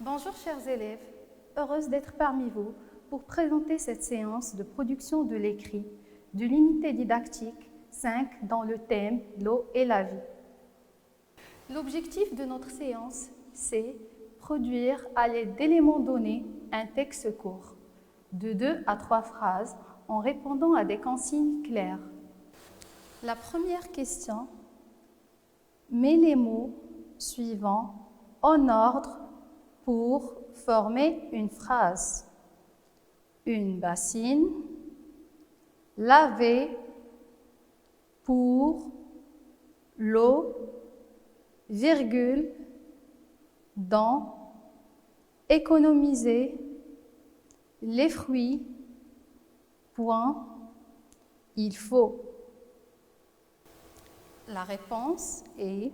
Bonjour chers élèves, heureuse d'être parmi vous pour présenter cette séance de production de l'écrit de l'unité didactique 5 dans le thème « L'eau et la vie ». L'objectif de notre séance, c'est produire à l'aide d'éléments donnés un texte court, de 2 à 3 phrases en répondant à des consignes claires. La première question, mets les mots suivants en ordre pour former une phrase. Une bassine, laver, pour, l'eau, virgule, dans, économiser, les fruits, point, il faut. La réponse est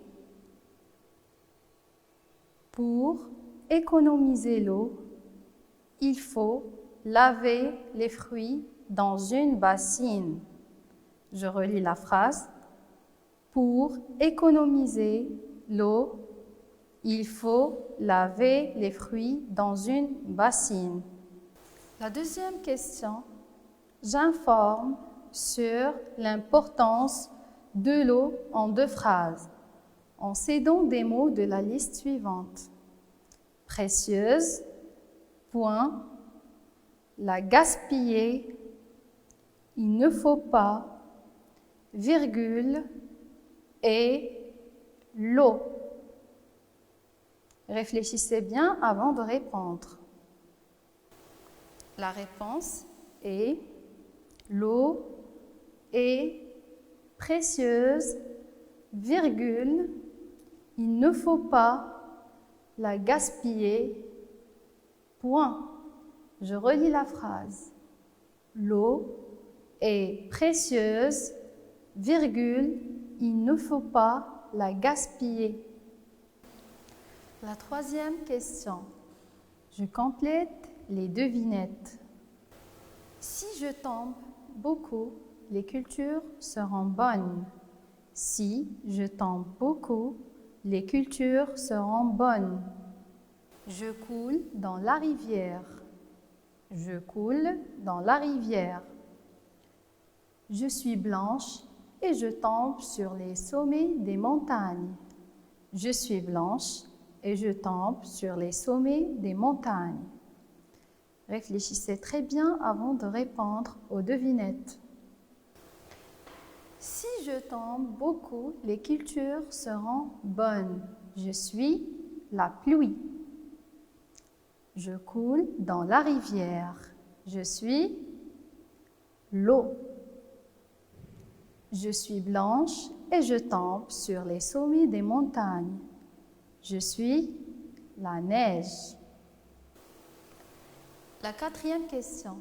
pour économiser l'eau, il faut laver les fruits dans une bassine. Je relis la phrase. Pour économiser l'eau, il faut laver les fruits dans une bassine. La deuxième question, j'informe sur l'importance de l'eau en 2 phrases, en cédant des mots de la liste suivante. Précieuse, point, la gaspiller, il ne faut pas, virgule, et l'eau. Réfléchissez bien avant de répondre. La réponse est l'eau est précieuse, virgule, il ne faut pas la gaspiller, point. Je relis la phrase. L'eau est précieuse, virgule, il ne faut pas la gaspiller. La troisième question. Je complète les devinettes. Si je tombe beaucoup, les cultures seront bonnes. Si je tombe beaucoup, les cultures seront bonnes. Je coule dans la rivière. Je coule dans la rivière. Je suis blanche et je tombe sur les sommets des montagnes. Je suis blanche et je tombe sur les sommets des montagnes. Réfléchissez très bien avant de répondre aux devinettes. Si je tombe beaucoup, les cultures seront bonnes. Je suis la pluie. Je coule dans la rivière. Je suis l'eau. Je suis blanche et je tombe sur les sommets des montagnes. Je suis la neige. La quatrième question.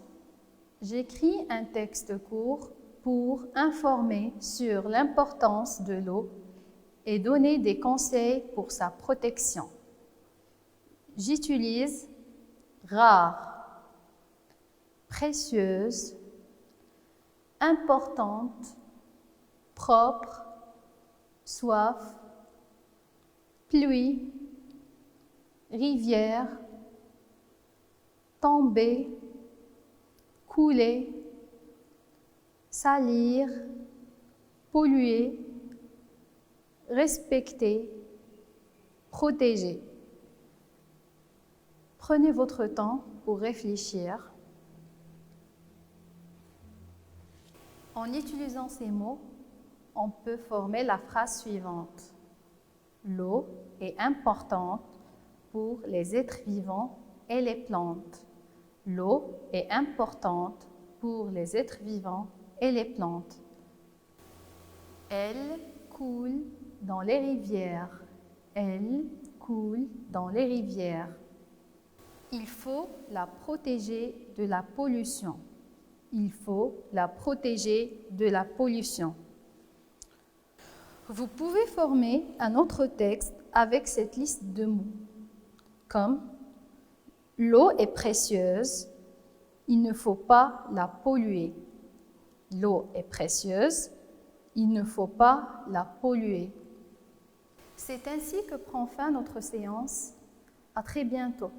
J'écris un texte court pour informer sur l'importance de l'eau et donner des conseils pour sa protection. J'utilise rare, précieuse, importante, propre, soif, pluie, rivière, tomber, couler, salir, polluer, respecter, protéger. Prenez votre temps pour réfléchir. En utilisant ces mots, on peut former la phrase suivante. L'eau est importante pour les êtres vivants et les plantes. L'eau est importante pour les êtres vivants et les plantes. Elle coule dans les rivières. Elle coule dans les rivières. Il faut la protéger de la pollution. Il faut la protéger de la pollution. Vous pouvez former un autre texte avec cette liste de mots, comme l'eau est précieuse, il ne faut pas la polluer. L'eau est précieuse, il ne faut pas la polluer. C'est ainsi que prend fin notre séance. À très bientôt.